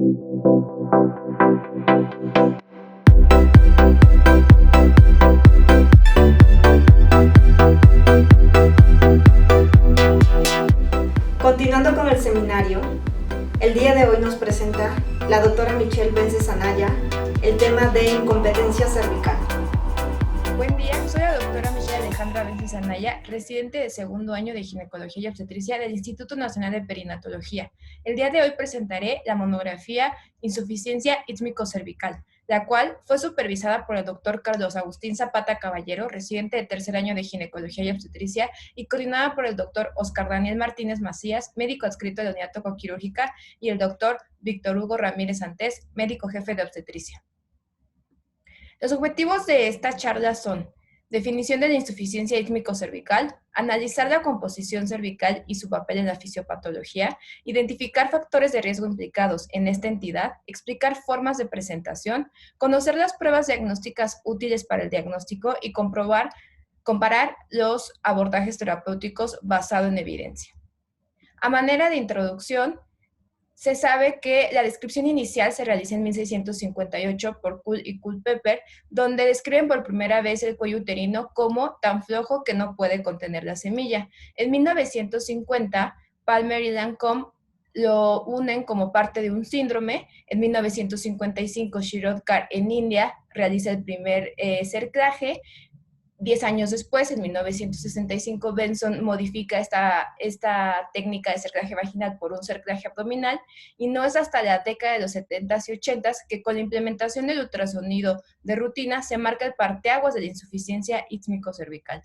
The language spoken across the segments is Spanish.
Continuando con el seminario, el día de hoy nos presenta la doctora Michelle Vences Anaya el tema de incompetencia cervical. Buen día, soy la doctora Michelle Alejandra Vences Anaya, residente de segundo año de Ginecología y Obstetricia del Instituto Nacional de Perinatología. El día de hoy presentaré la monografía Insuficiencia ítmico-cervical, la cual fue supervisada por el doctor Carlos Agustín Zapata Caballero, residente de tercer año de Ginecología y Obstetricia, y coordinada por el doctor Oscar Daniel Martínez Macías, médico adscrito de la unidad tocoquirúrgica, y el doctor Víctor Hugo Ramírez Antés, médico jefe de obstetricia. Los objetivos de esta charla son: definición de la insuficiencia ítmico-cervical, analizar la composición cervical y su papel en la fisiopatología, identificar factores de riesgo implicados en esta entidad, explicar formas de presentación, conocer las pruebas diagnósticas útiles para el diagnóstico y comparar los abordajes terapéuticos basados en evidencia. A manera de introducción, se sabe que la descripción inicial se realiza en 1658 por Kuhl y Culpeper, donde describen por primera vez el cuello uterino como tan flojo que no puede contener la semilla. En 1950, Palmer y Lancôme lo unen como parte de un síndrome. En 1955, Shirodkar en India realiza el primer cerclaje. 10 años después, en 1965, Benson modifica esta técnica de cerclaje vaginal por un cerclaje abdominal, y no es hasta la década de los 70s y 80s que con la implementación del ultrasonido de rutina se marca el parteaguas de la insuficiencia ítmico-cervical.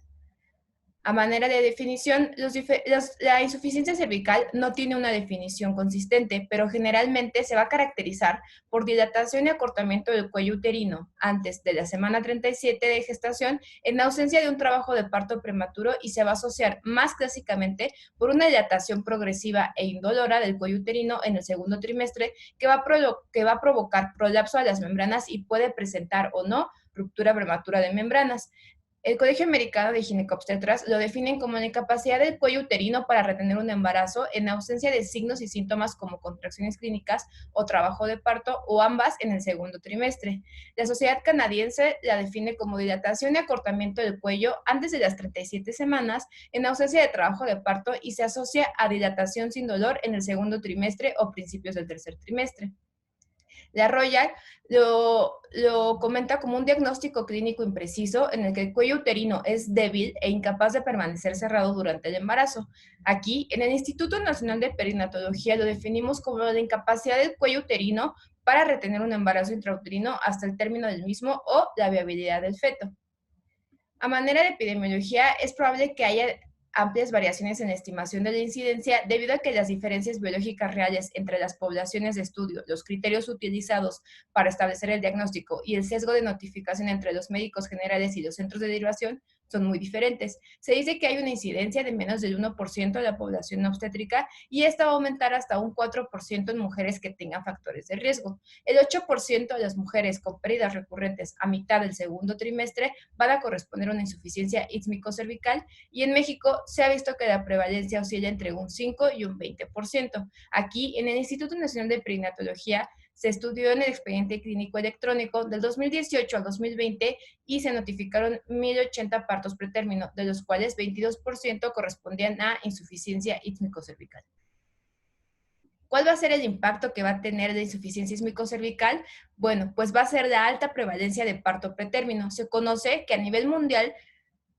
A manera de definición, la insuficiencia cervical no tiene una definición consistente, pero generalmente se va a caracterizar por dilatación y acortamiento del cuello uterino antes de la semana 37 de gestación, en ausencia de un trabajo de parto prematuro, y se va a asociar más clásicamente por una dilatación progresiva e indolora del cuello uterino en el segundo trimestre, que va a provocar prolapso a las membranas y puede presentar o no ruptura prematura de membranas. El Colegio Americano de Ginecobstetras lo definen como la incapacidad del cuello uterino para retener un embarazo en ausencia de signos y síntomas como contracciones clínicas o trabajo de parto, o ambas en el segundo trimestre. La Sociedad Canadiense la define como dilatación y acortamiento del cuello antes de las 37 semanas en ausencia de trabajo de parto, y se asocia a dilatación sin dolor en el segundo trimestre o principios del tercer trimestre. La Royal lo comenta como un diagnóstico clínico impreciso en el que el cuello uterino es débil e incapaz de permanecer cerrado durante el embarazo. Aquí, en el Instituto Nacional de Perinatología, lo definimos como la incapacidad del cuello uterino para retener un embarazo intrauterino hasta el término del mismo o la viabilidad del feto. A manera de epidemiología, es probable que haya amplias variaciones en la estimación de la incidencia debido a que las diferencias biológicas reales entre las poblaciones de estudio, los criterios utilizados para establecer el diagnóstico y el sesgo de notificación entre los médicos generales y los centros de derivación son muy diferentes. Se dice que hay una incidencia de menos del 1% de la población obstétrica, y esta va a aumentar hasta un 4% en mujeres que tengan factores de riesgo. El 8% de las mujeres con pérdidas recurrentes a mitad del segundo trimestre van a corresponder a una insuficiencia ítmico-cervical, y en México se ha visto que la prevalencia oscila entre un 5 y un 20%. Aquí, en el Instituto Nacional de Perinatología, se estudió en el expediente clínico electrónico del 2018 al 2020 y se notificaron 1,080 partos pretérmino, de los cuales 22% correspondían a insuficiencia ítmico-cervical. ¿Cuál va a ser el impacto que va a tener la insuficiencia ítmico-cervical? Bueno, pues va a ser la alta prevalencia de parto pretérmino. Se conoce que a nivel mundial,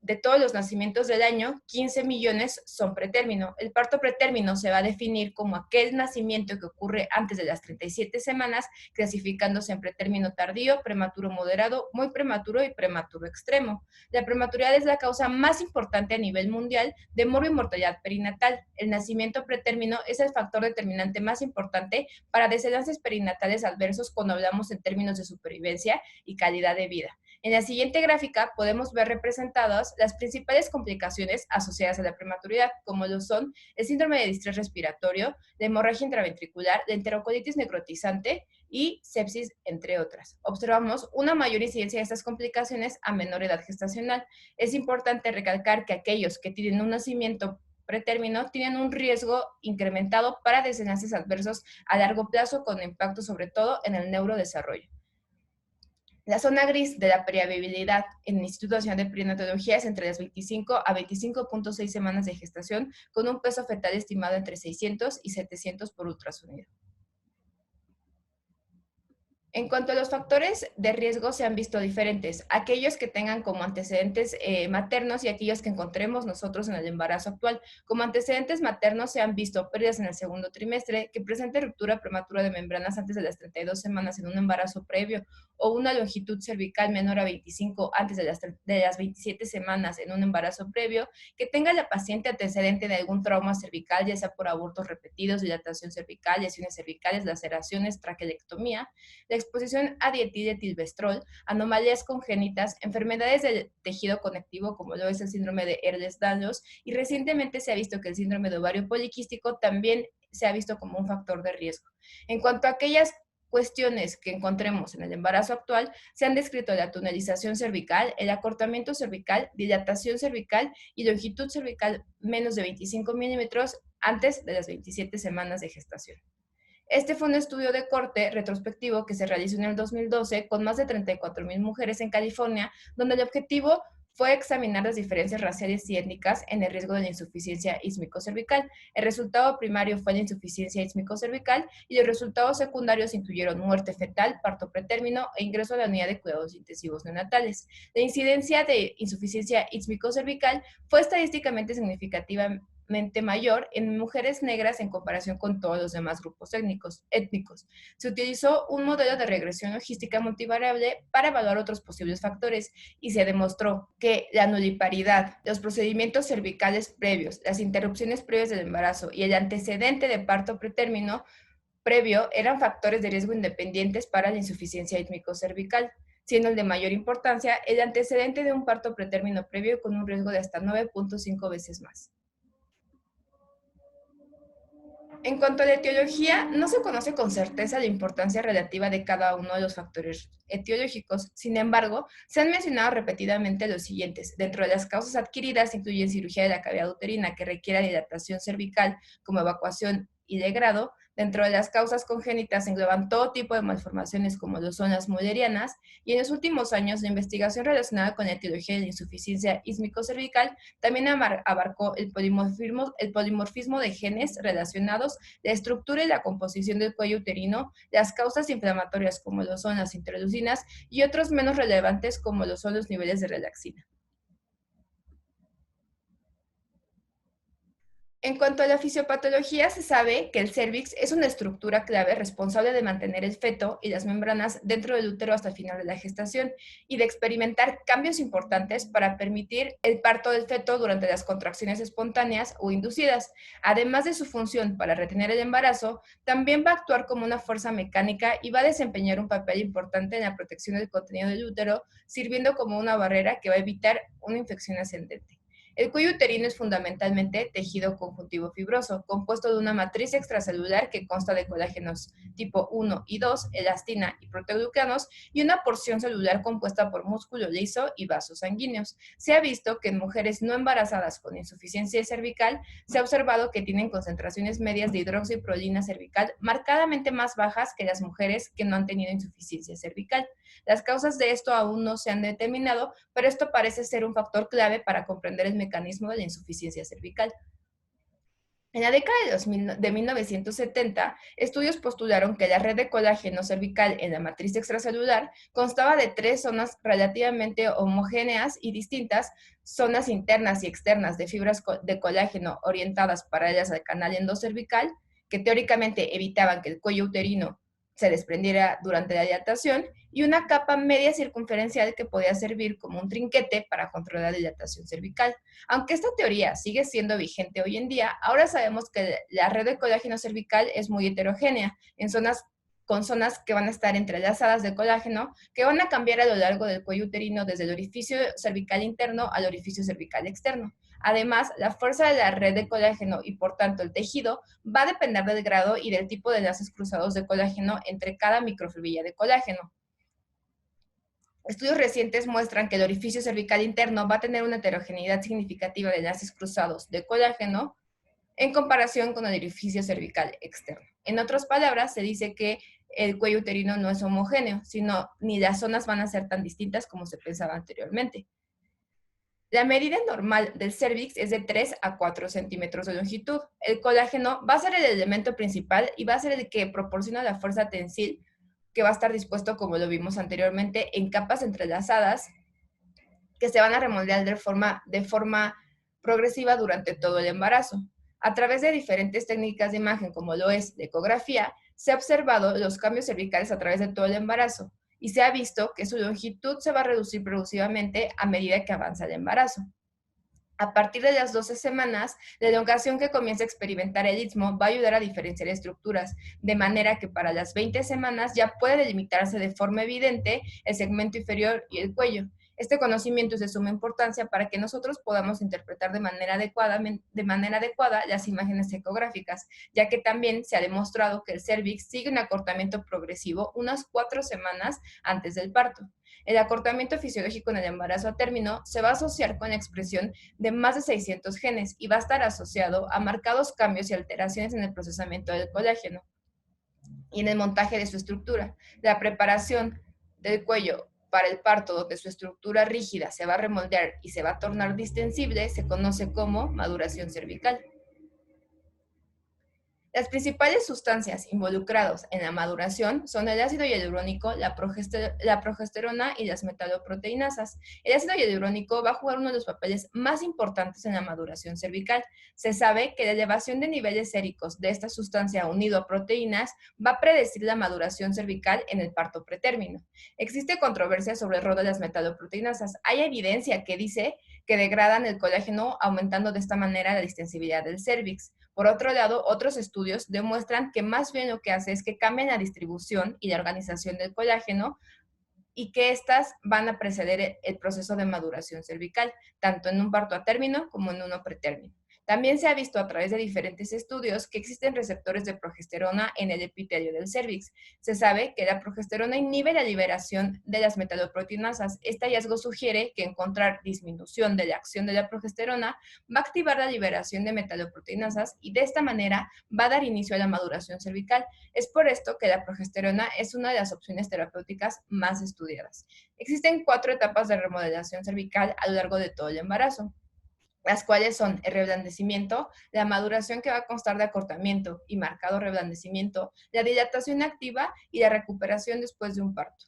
de todos los nacimientos del año, 15 millones son pretérmino. El parto pretérmino se va a definir como aquel nacimiento que ocurre antes de las 37 semanas, clasificándose en pretérmino tardío, prematuro moderado, muy prematuro y prematuro extremo. La prematuridad es la causa más importante a nivel mundial de morbo y mortalidad perinatal. El nacimiento pretérmino es el factor determinante más importante para desenlaces perinatales adversos cuando hablamos en términos de supervivencia y calidad de vida. En la siguiente gráfica podemos ver representadas las principales complicaciones asociadas a la prematuridad, como lo son el síndrome de distrés respiratorio, la hemorragia intraventricular, la enterocolitis necrotizante y sepsis, entre otras. Observamos una mayor incidencia de estas complicaciones a menor edad gestacional. Es importante recalcar que aquellos que tienen un nacimiento pretérmino tienen un riesgo incrementado para desenlaces adversos a largo plazo con impacto sobre todo en el neurodesarrollo. La zona gris de la periabilidad en el Instituto Nacional de Perinatología es entre las 25 a 25.6 semanas de gestación, con un peso fetal estimado entre 600 y 700 por ultrasonido. En cuanto a los factores de riesgo, se han visto diferentes. Aquellos que tengan como antecedentes maternos y aquellos que encontremos nosotros en el embarazo actual. Como antecedentes maternos se han visto pérdidas en el segundo trimestre, que presente ruptura prematura de membranas antes de las 32 semanas en un embarazo previo, o una longitud cervical menor a 25 antes de las 27 semanas en un embarazo previo, que tenga la paciente antecedente de algún trauma cervical, ya sea por abortos repetidos, dilatación cervical, lesiones cervicales, laceraciones, traquelectomía, la exposición a dietilvestrol, anomalías congénitas, enfermedades del tejido conectivo como lo es el síndrome de Ehlers-Danlos, y recientemente se ha visto que el síndrome de ovario poliquístico también se ha visto como un factor de riesgo. En cuanto a aquellas cuestiones que encontremos en el embarazo actual, se han descrito la tunelización cervical, el acortamiento cervical, dilatación cervical y longitud cervical menos de 25 milímetros antes de las 27 semanas de gestación. Este fue un estudio de corte retrospectivo que se realizó en el 2012 con más de 34,000 mujeres en California, donde el objetivo fue examinar las diferencias raciales y étnicas en el riesgo de la insuficiencia ísmico-cervical. El resultado primario fue la insuficiencia ísmico-cervical y los resultados secundarios incluyeron muerte fetal, parto pretérmino e ingreso a la unidad de cuidados intensivos neonatales. La incidencia de insuficiencia ísmico-cervical fue estadísticamente significativa mayor en mujeres negras en comparación con todos los demás grupos étnicos. Se utilizó un modelo de regresión logística multivariable para evaluar otros posibles factores y se demostró que la nuliparidad, los procedimientos cervicales previos, las interrupciones previas del embarazo y el antecedente de parto pretérmino previo eran factores de riesgo independientes para la insuficiencia ítmico-cervical, siendo el de mayor importancia el antecedente de un parto pretérmino previo con un riesgo de hasta 9.5 veces más. En cuanto a la etiología, no se conoce con certeza la importancia relativa de cada uno de los factores etiológicos. Sin embargo, se han mencionado repetidamente los siguientes. Dentro de las causas adquiridas incluyen cirugía de la cavidad uterina que requiera dilatación cervical como evacuación y degrado. Dentro de las causas congénitas engloban todo tipo de malformaciones como lo son las mullerianas, y en los últimos años la investigación relacionada con la etiología de la insuficiencia ísmico-cervical también abarcó el polimorfismo de genes relacionados, la estructura y la composición del cuello uterino, las causas inflamatorias como lo son las interleucinas y otros menos relevantes como lo son los niveles de relaxina. En cuanto a la fisiopatología, se sabe que el cérvix es una estructura clave responsable de mantener el feto y las membranas dentro del útero hasta el final de la gestación y de experimentar cambios importantes para permitir el parto del feto durante las contracciones espontáneas o inducidas. Además de su función para retener el embarazo, también va a actuar como una fuerza mecánica y va a desempeñar un papel importante en la protección del contenido del útero, sirviendo como una barrera que va a evitar una infección ascendente. El cuello uterino es fundamentalmente tejido conjuntivo fibroso, compuesto de una matriz extracelular que consta de colágenos tipo 1 y 2, elastina y proteoglucanos, y una porción celular compuesta por músculo liso y vasos sanguíneos. Se ha visto que en mujeres no embarazadas con insuficiencia cervical se ha observado que tienen concentraciones medias de hidroxiprolina cervical marcadamente más bajas que las mujeres que no han tenido insuficiencia cervical. Las causas de esto aún no se han determinado, pero esto parece ser un factor clave para comprender el mecanismo de la insuficiencia cervical. En la década de 1970, estudios postularon que la red de colágeno cervical en la matriz extracelular constaba de 3 zonas relativamente homogéneas y distintas, zonas internas y externas de fibras de colágeno orientadas paralelas al canal endocervical, que teóricamente evitaban que el cuello uterino se desprendiera durante la dilatación, y una capa media circunferencial que podía servir como un trinquete para controlar la dilatación cervical. Aunque esta teoría sigue siendo vigente hoy en día, ahora sabemos que la red de colágeno cervical es muy heterogénea, con zonas que van a estar entrelazadas de colágeno, que van a cambiar a lo largo del cuello uterino desde el orificio cervical interno al orificio cervical externo. Además, la fuerza de la red de colágeno y por tanto el tejido va a depender del grado y del tipo de enlaces cruzados de colágeno entre cada microfibrilla de colágeno. Estudios recientes muestran que el orificio cervical interno va a tener una heterogeneidad significativa de enlaces cruzados de colágeno en comparación con el orificio cervical externo. En otras palabras, se dice que el cuello uterino no es homogéneo, sino ni las zonas van a ser tan distintas como se pensaba anteriormente. La medida normal del cérvix es de 3 a 4 centímetros de longitud. El colágeno va a ser el elemento principal y va a ser el que proporciona la fuerza tensil que va a estar dispuesto, como lo vimos anteriormente, en capas entrelazadas que se van a remoldear de forma progresiva durante todo el embarazo. A través de diferentes técnicas de imagen, como lo es la ecografía, se ha observado los cambios cervicales a través de todo el embarazo y se ha visto que su longitud se va a reducir progresivamente a medida que avanza el embarazo. A partir de las 12 semanas, la elongación que comienza a experimentar el istmo va a ayudar a diferenciar estructuras, de manera que para las 20 semanas ya puede delimitarse de forma evidente el segmento inferior y el cuello. Este conocimiento es de suma importancia para que nosotros podamos interpretar de manera adecuada las imágenes ecográficas, ya que también se ha demostrado que el cérvix sigue un acortamiento progresivo unas 4 semanas antes del parto. El acortamiento fisiológico en el embarazo a término se va a asociar con la expresión de más de 600 genes y va a estar asociado a marcados cambios y alteraciones en el procesamiento del colágeno y en el montaje de su estructura. La preparación del cuello para el parto, donde su estructura rígida se va a remoldear y se va a tornar distensible, se conoce como maduración cervical. Las principales sustancias involucradas en la maduración son el ácido hialurónico, la progesterona y las metaloproteinasas. El ácido hialurónico va a jugar uno de los papeles más importantes en la maduración cervical. Se sabe que la elevación de niveles séricos de esta sustancia unido a proteínas va a predecir la maduración cervical en el parto pretérmino. Existe controversia sobre el rol de las metaloproteinasas. Hay evidencia que dice que degradan el colágeno, aumentando de esta manera la distensibilidad del cérvix. Por otro lado, otros estudios demuestran que más bien lo que hace es que cambian la distribución y la organización del colágeno y que éstas van a preceder el proceso de maduración cervical, tanto en un parto a término como en uno pretérmino. También se ha visto a través de diferentes estudios que existen receptores de progesterona en el epitelio del cérvix. Se sabe que la progesterona inhibe la liberación de las metaloproteinasas. Este hallazgo sugiere que encontrar disminución de la acción de la progesterona va a activar la liberación de metaloproteinasas y de esta manera va a dar inicio a la maduración cervical. Es por esto que la progesterona es una de las opciones terapéuticas más estudiadas. Existen 4 etapas de remodelación cervical a lo largo de todo el embarazo, las cuales son el reblandecimiento, la maduración que va a constar de acortamiento y marcado reblandecimiento, la dilatación activa y la recuperación después de un parto.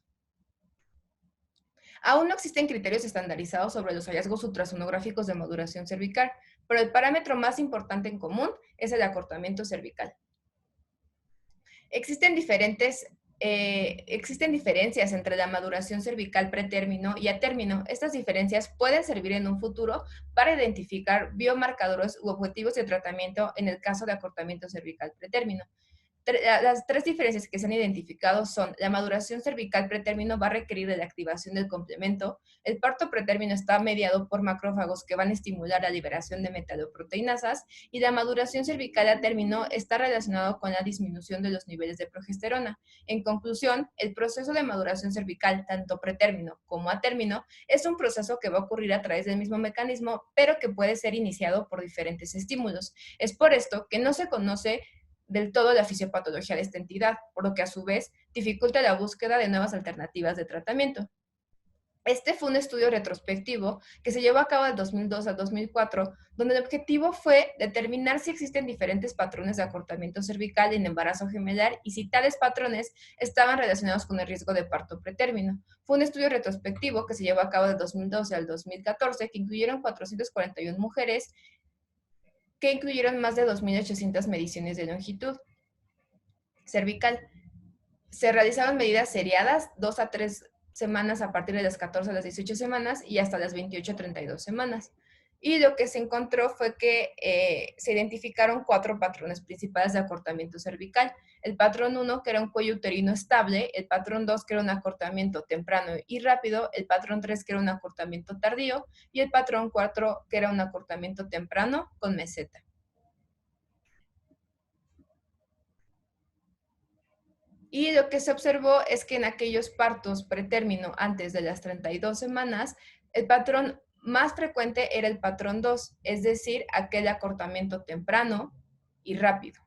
Aún no existen criterios estandarizados sobre los hallazgos ultrasonográficos de maduración cervical, pero el parámetro más importante en común es el acortamiento cervical. Existen diferencias entre la maduración cervical pretérmino y a término. Estas diferencias pueden servir en un futuro para identificar biomarcadores u objetivos de tratamiento en el caso de acortamiento cervical pretérmino. Las 3 diferencias que se han identificado son: la maduración cervical pretérmino va a requerir de la activación del complemento, el parto pretérmino está mediado por macrófagos que van a estimular la liberación de metaloproteinasas y la maduración cervical a término está relacionado con la disminución de los niveles de progesterona. En conclusión, el proceso de maduración cervical, tanto pretérmino como a término, es un proceso que va a ocurrir a través del mismo mecanismo, pero que puede ser iniciado por diferentes estímulos. Es por esto que no se conoce del todo la fisiopatología de esta entidad, por lo que a su vez dificulta la búsqueda de nuevas alternativas de tratamiento. Este fue un estudio retrospectivo que se llevó a cabo del 2002 al 2004, donde el objetivo fue determinar si existen diferentes patrones de acortamiento cervical en embarazo gemelar y si tales patrones estaban relacionados con el riesgo de parto pretérmino. Fue un estudio retrospectivo que se llevó a cabo del 2012 al 2014, que incluyeron 441 mujeres, que incluyeron más de 2.800 mediciones de longitud cervical. Se realizaron medidas seriadas 2 a 3 semanas a partir de las 14 a las 18 semanas y hasta las 28 a 32 semanas. Y lo que se encontró fue que se identificaron 4 patrones principales de acortamiento cervical. El patrón 1, que era un cuello uterino estable; el patrón 2, que era un acortamiento temprano y rápido; el patrón 3, que era un acortamiento tardío; y el patrón 4, que era un acortamiento temprano con meseta. Y lo que se observó es que en aquellos partos pretérmino antes de las 32 semanas, el patrón más frecuente era el patrón 2, es decir, aquel acortamiento temprano y rápido,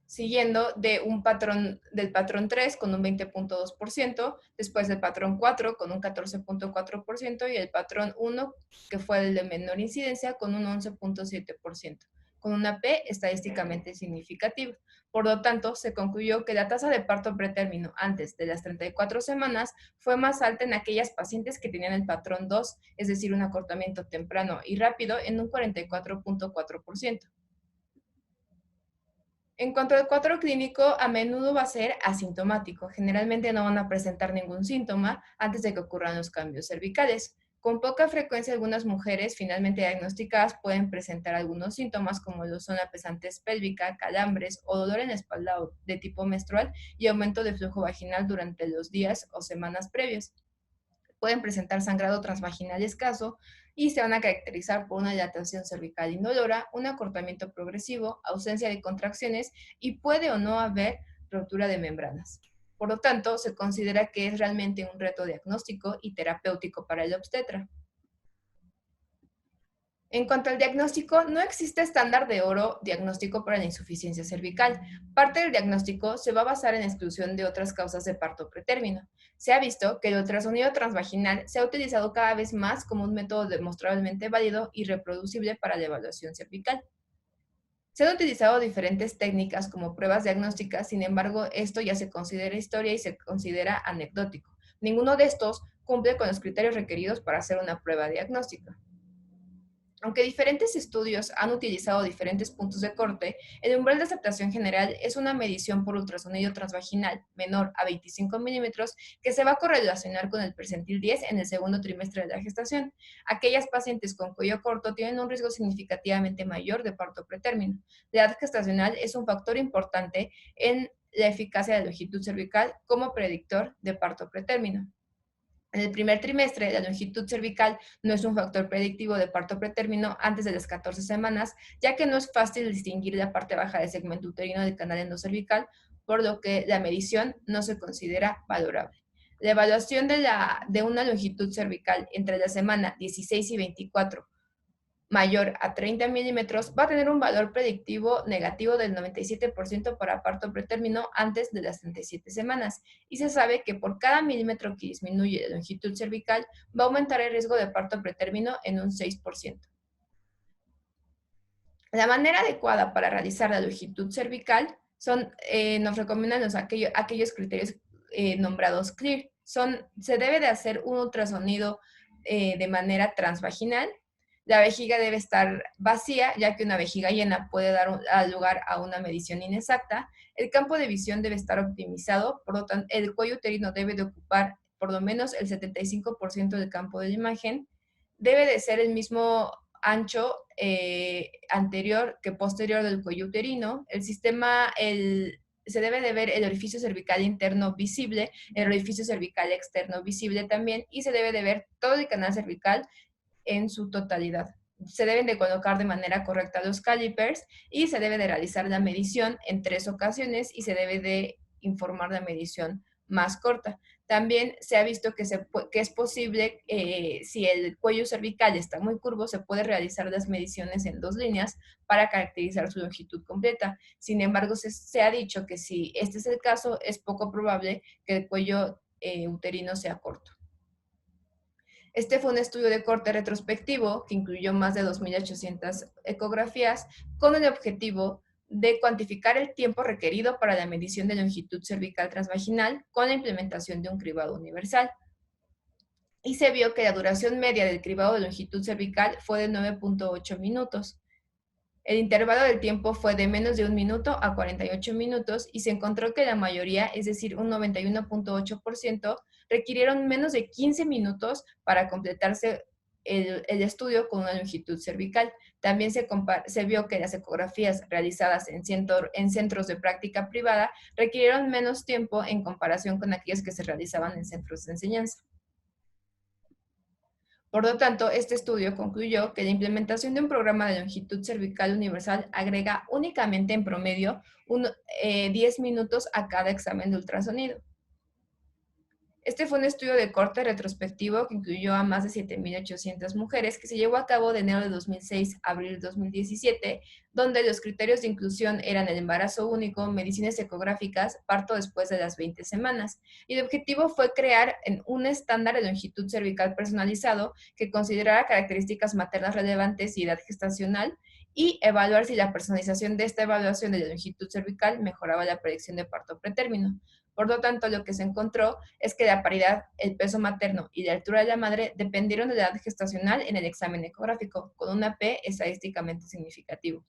siguiendo del patrón 3 con un 20.2%, después del patrón 4 con un 14.4% y el patrón 1, que fue el de menor incidencia, con un 11.7%, con una P estadísticamente significativa. Por lo tanto, se concluyó que la tasa de parto pretérmino antes de las 34 semanas fue más alta en aquellas pacientes que tenían el patrón 2, es decir, un acortamiento temprano y rápido, en un 44.4%. En cuanto al cuadro clínico, a menudo va a ser asintomático. Generalmente no van a presentar ningún síntoma antes de que ocurran los cambios cervicales. Con poca frecuencia, algunas mujeres finalmente diagnosticadas pueden presentar algunos síntomas como lo son la pesantez pélvica, calambres o dolor en la espalda de tipo menstrual y aumento de flujo vaginal durante los días o semanas previos. Pueden presentar sangrado transvaginal escaso y se van a caracterizar por una dilatación cervical indolora, un acortamiento progresivo, ausencia de contracciones y puede o no haber ruptura de membranas. Por lo tanto, se considera que es realmente un reto diagnóstico y terapéutico para el obstetra. En cuanto al diagnóstico, no existe estándar de oro diagnóstico para la insuficiencia cervical. Parte del diagnóstico se va a basar en exclusión de otras causas de parto pretérmino. Se ha visto que el ultrasonido transvaginal se ha utilizado cada vez más como un método demostrablemente válido y reproducible para la evaluación cervical. Se han utilizado diferentes técnicas como pruebas diagnósticas, sin embargo, esto ya se considera historia y se considera anecdótico. Ninguno de estos cumple con los criterios requeridos para hacer una prueba diagnóstica. Aunque diferentes estudios han utilizado diferentes puntos de corte, el umbral de aceptación general es una medición por ultrasonido transvaginal menor a 25 milímetros que se va a correlacionar con el percentil 10 en el segundo trimestre de la gestación. Aquellas pacientes con cuello corto tienen un riesgo significativamente mayor de parto pretérmino. La edad gestacional es un factor importante en la eficacia de la longitud cervical como predictor de parto pretérmino. En el primer trimestre, la longitud cervical no es un factor predictivo de parto pretérmino antes de las 14 semanas, ya que no es fácil distinguir la parte baja del segmento uterino del canal endocervical, por lo que la medición no se considera valorable. La evaluación de una longitud cervical entre la semana 16 y 24 mayor a 30 milímetros va a tener un valor predictivo negativo del 97% para parto pretérmino antes de las 37 semanas. Y se sabe que por cada milímetro que disminuye la longitud cervical va a aumentar el riesgo de parto pretérmino en un 6%. La manera adecuada para realizar la longitud cervical nos recomiendan aquellos criterios nombrados CLEAR. Se debe de hacer un ultrasonido de manera transvaginal. La vejiga debe estar vacía, ya que una vejiga llena puede dar lugar a una medición inexacta. El campo de visión debe estar optimizado, por lo tanto, el cuello uterino debe de ocupar por lo menos el 75% del campo de la imagen. Debe de ser el mismo ancho anterior que posterior del cuello uterino. Se debe de ver el orificio cervical interno visible, el orificio cervical externo visible también, y se debe de ver todo el canal cervical en su totalidad. Se deben de colocar de manera correcta los calipers y se debe de realizar la medición en 3 ocasiones y se debe de informar la medición más corta. También se ha visto que es posible, si el cuello cervical está muy curvo, se puede realizar las mediciones en 2 líneas para caracterizar su longitud completa. Sin embargo, se ha dicho que si este es el caso, es poco probable que el cuello uterino sea corto. Este fue un estudio de corte retrospectivo que incluyó más de 2.800 ecografías con el objetivo de cuantificar el tiempo requerido para la medición de longitud cervical transvaginal con la implementación de un cribado universal. Y se vio que la duración media del cribado de longitud cervical fue de 9.8 minutos. El intervalo del tiempo fue de menos de 1 minuto a 48 minutos y se encontró que la mayoría, es decir, un 91.8%, requirieron menos de 15 minutos para completarse el estudio con una longitud cervical. También se vio que las ecografías realizadas en centros de práctica privada requirieron menos tiempo en comparación con aquellas que se realizaban en centros de enseñanza. Por lo tanto, este estudio concluyó que la implementación de un programa de longitud cervical universal agrega únicamente en promedio 10 minutos a cada examen de ultrasonido. Este fue un estudio de corte retrospectivo que incluyó a más de 7.800 mujeres que se llevó a cabo de enero de 2006 a abril de 2017, donde los criterios de inclusión eran el embarazo único, mediciones ecográficas, parto después de las 20 semanas. Y el objetivo fue crear un estándar de longitud cervical personalizado que considerara características maternas relevantes y edad gestacional, y evaluar si la personalización de esta evaluación de la longitud cervical mejoraba la predicción de parto pretérmino. Por lo tanto, lo que se encontró es que la paridad, el peso materno y la altura de la madre dependieron de la edad gestacional en el examen ecográfico, con una P estadísticamente significativo.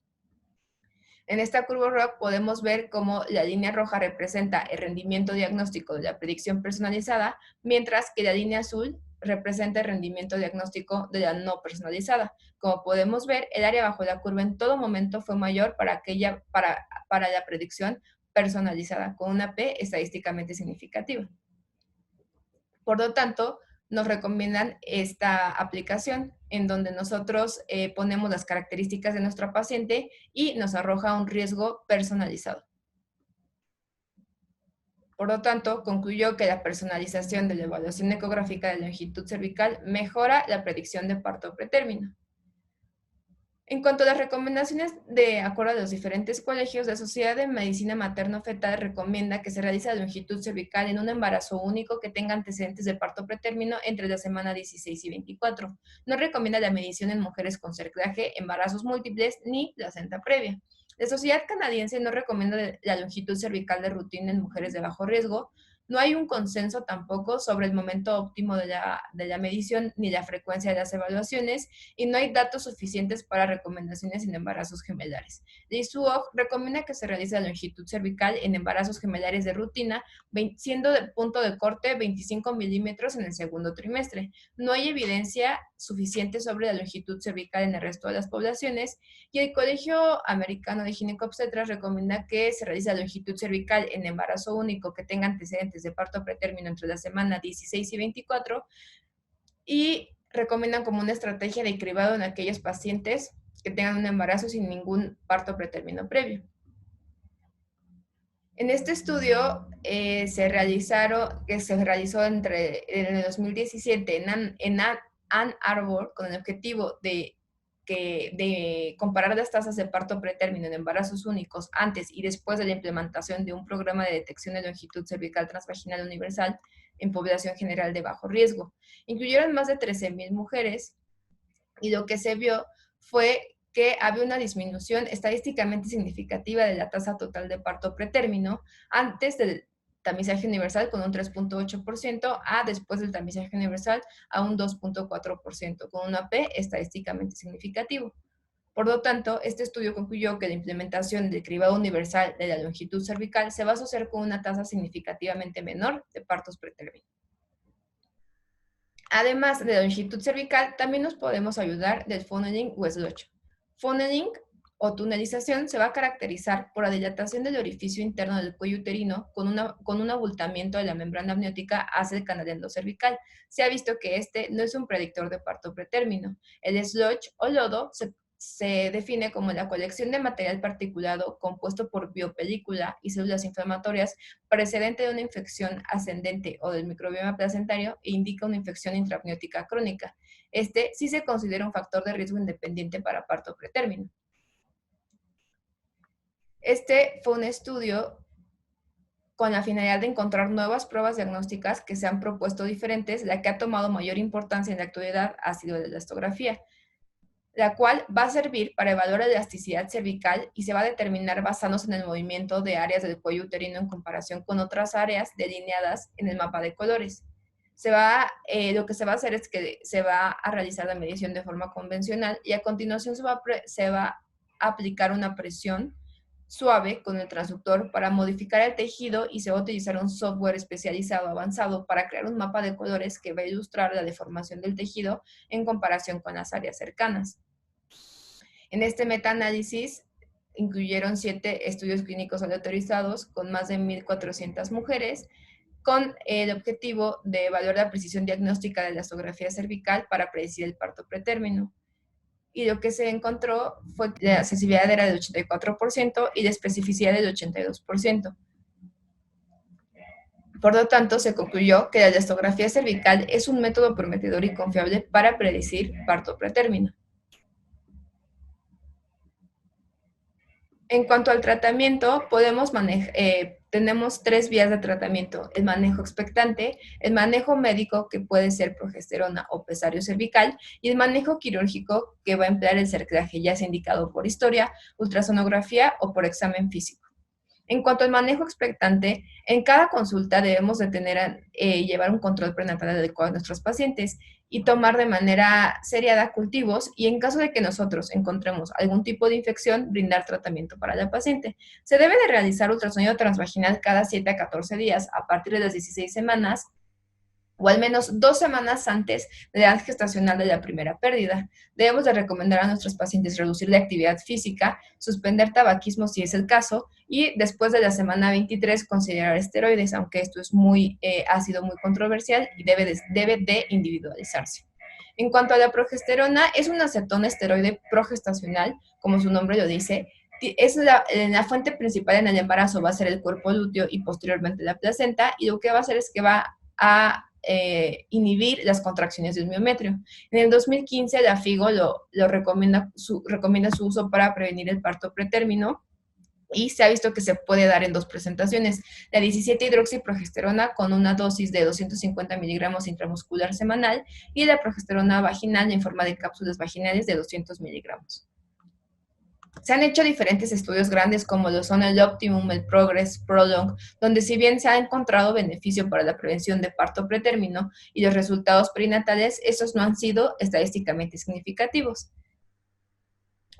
En esta curva ROC podemos ver cómo la línea roja representa el rendimiento diagnóstico de la predicción personalizada, mientras que la línea azul representa el rendimiento diagnóstico de la no personalizada. Como podemos ver, el área bajo la curva en todo momento fue mayor para la predicción personalizada, con una P estadísticamente significativa. Por lo tanto, nos recomiendan esta aplicación en donde nosotros ponemos las características de nuestra paciente y nos arroja un riesgo personalizado. Por lo tanto, concluyó que la personalización de la evaluación ecográfica de longitud cervical mejora la predicción de parto pretérmino. En cuanto a las recomendaciones, de acuerdo a los diferentes colegios, la Sociedad de Medicina Materno-Fetal recomienda que se realice la longitud cervical en un embarazo único que tenga antecedentes de parto pretérmino entre la semana 16 y 24. No recomienda la medición en mujeres con cerclaje, embarazos múltiples ni placenta previa. La Sociedad Canadiense no recomienda la longitud cervical de rutina en mujeres de bajo riesgo. No hay un consenso tampoco sobre el momento óptimo de la medición ni la frecuencia de las evaluaciones, y no hay datos suficientes para recomendaciones en embarazos gemelares. Lisuog recomienda que se realice la longitud cervical en embarazos gemelares de rutina, siendo de punto de corte 25 milímetros en el segundo trimestre. No hay evidencia suficiente sobre la longitud cervical en el resto de las poblaciones, y el Colegio Americano de Ginecobstetras recomienda que se realice la longitud cervical en embarazo único que tenga antecedentes de parto pretérmino entre la semana 16 y 24, y recomiendan como una estrategia de cribado en aquellos pacientes que tengan un embarazo sin ningún parto pretérmino previo. En este estudio se realizó en el 2017 en Ann Arbor con el objetivo de comparar las tasas de parto pretérmino en embarazos únicos antes y después de la implementación de un programa de detección de longitud cervical transvaginal universal en población general de bajo riesgo. Incluyeron más de 13,000 mujeres, y lo que se vio fue que había una disminución estadísticamente significativa de la tasa total de parto pretérmino antes del tamizaje universal con un 3.8% a después del tamizaje universal a un 2.4%, con una P estadísticamente significativo. Por lo tanto, este estudio concluyó que la implementación del cribado universal de la longitud cervical se va a asociar con una tasa significativamente menor de partos pretérmino. Además de la longitud cervical, también nos podemos ayudar del funneling o slotch. Funneling o tunelización se va a caracterizar por la dilatación del orificio interno del cuello uterino con un abultamiento de la membrana amniótica hacia el canal endocervical. Se ha visto que este no es un predictor de parto pretérmino. El slotch o lodo se define como la colección de material particulado compuesto por biopelícula y células inflamatorias precedente de una infección ascendente o del microbioma placentario e indica una infección intraamniótica crónica. Este sí se considera un factor de riesgo independiente para parto pretérmino. Este fue un estudio con la finalidad de encontrar nuevas pruebas diagnósticas que se han propuesto diferentes. La que ha tomado mayor importancia en la actualidad ha sido la elastografía, la cual va a servir para evaluar la elasticidad cervical y se va a determinar basándose en el movimiento de áreas del cuello uterino en comparación con otras áreas delineadas en el mapa de colores. Lo que se va a hacer es que se va a realizar la medición de forma convencional y a continuación se va a aplicar una presión suave con el transductor para modificar el tejido, y se va a utilizar un software especializado avanzado para crear un mapa de colores que va a ilustrar la deformación del tejido en comparación con las áreas cercanas. En este metaanálisis incluyeron 7 estudios clínicos aleatorizados con más de 1,400 mujeres, con el objetivo de evaluar la precisión diagnóstica de la elastografía cervical para predecir el parto pretérmino. Y lo que se encontró fue que la sensibilidad era del 84% y la especificidad del 82%. Por lo tanto, se concluyó que la elastografía cervical es un método prometedor y confiable para predecir parto pretérmino. En cuanto al tratamiento, tenemos 3 vías de tratamiento: el manejo expectante, el manejo médico, que puede ser progesterona o pesario cervical, y el manejo quirúrgico, que va a emplear el cerclaje, ya sea indicado por historia, ultrasonografía o por examen físico. En cuanto al manejo expectante, en cada consulta debemos de llevar un control prenatal adecuado a nuestros pacientes y tomar de manera seriada cultivos, y en caso de que nosotros encontremos algún tipo de infección, brindar tratamiento para la paciente. Se debe de realizar ultrasonido transvaginal cada 7 a 14 días a partir de las 16 semanas o al menos 2 semanas antes de la edad gestacional de la primera pérdida. Debemos de recomendar a nuestros pacientes reducir la actividad física, suspender tabaquismo si es el caso, y después de la semana 23 considerar esteroides, aunque esto ha sido muy controversial y debe de individualizarse. En cuanto a la progesterona, es un acetonoesteroide progestacional, como su nombre lo dice. La fuente principal en el embarazo va a ser el cuerpo lúteo y posteriormente la placenta, y lo que va a hacer es que va a inhibir las contracciones del miometrio. En el 2015, la FIGO recomienda su uso para prevenir el parto pretérmino, y se ha visto que se puede dar en 2 presentaciones: la 17-hidroxiprogesterona con una dosis de 250 miligramos intramuscular semanal, y la progesterona vaginal en forma de cápsulas vaginales de 200 miligramos. Se han hecho diferentes estudios grandes, como lo son el Optimum, el Progress, Prolong, donde si bien se ha encontrado beneficio para la prevención de parto pretérmino y los resultados perinatales, estos no han sido estadísticamente significativos.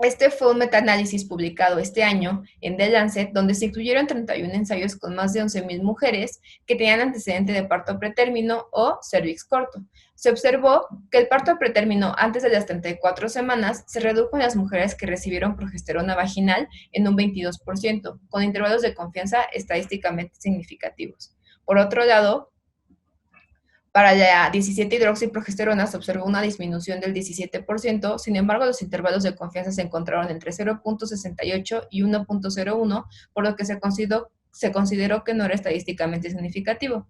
Este fue un metaanálisis publicado este año en The Lancet, donde se incluyeron 31 ensayos con más de 11,000 mujeres que tenían antecedente de parto pretérmino o cervix corto. Se observó que el parto pretérmino antes de las 34 semanas se redujo en las mujeres que recibieron progesterona vaginal en un 22%, con intervalos de confianza estadísticamente significativos. Por otro lado, para la 17-hidroxiprogesterona se observó una disminución del 17%, sin embargo, los intervalos de confianza se encontraron entre 0.68 y 1.01, por lo que se consideró que no era estadísticamente significativo.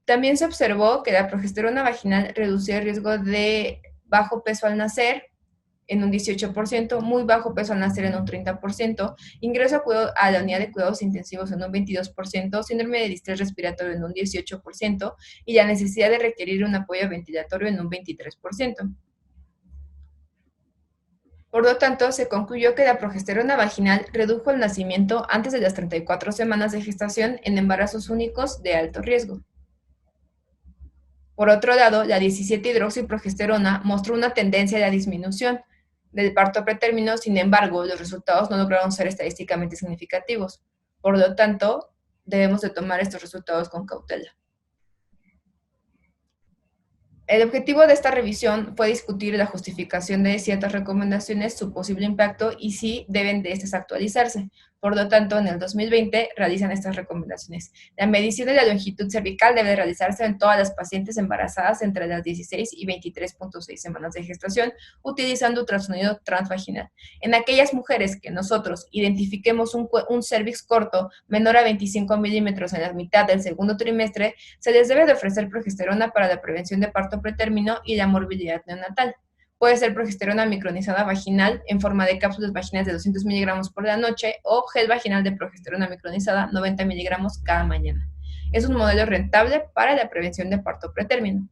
También se observó que la progesterona vaginal reducía el riesgo de bajo peso al nacer en un 18%, muy bajo peso al nacer en un 30%, ingreso a la unidad de cuidados intensivos en un 22%, síndrome de distrés respiratorio en un 18%, y la necesidad de requerir un apoyo ventilatorio en un 23%. Por lo tanto, se concluyó que la progesterona vaginal redujo el nacimiento antes de las 34 semanas de gestación en embarazos únicos de alto riesgo. Por otro lado, la 17-hidroxiprogesterona mostró una tendencia a la disminución del parto pretérmino. Sin embargo, los resultados no lograron ser estadísticamente significativos. Por lo tanto, debemos de tomar estos resultados con cautela. El objetivo de esta revisión fue discutir la justificación de ciertas recomendaciones, su posible impacto y si deben de estas actualizarse. Por lo tanto, en el 2020 realizan estas recomendaciones. La medición de la longitud cervical debe realizarse en todas las pacientes embarazadas entre las 16 y 23.6 semanas de gestación, utilizando ultrasonido transvaginal. En aquellas mujeres que nosotros identifiquemos un cervix corto menor a 25 milímetros en la mitad del segundo trimestre, se les debe de ofrecer progesterona para la prevención de parto pretérmino y la morbilidad neonatal. Puede ser progesterona micronizada vaginal en forma de cápsulas vaginales de 200 miligramos por la noche, o gel vaginal de progesterona micronizada 90 miligramos cada mañana. Es un modelo rentable para la prevención de parto pretérmino.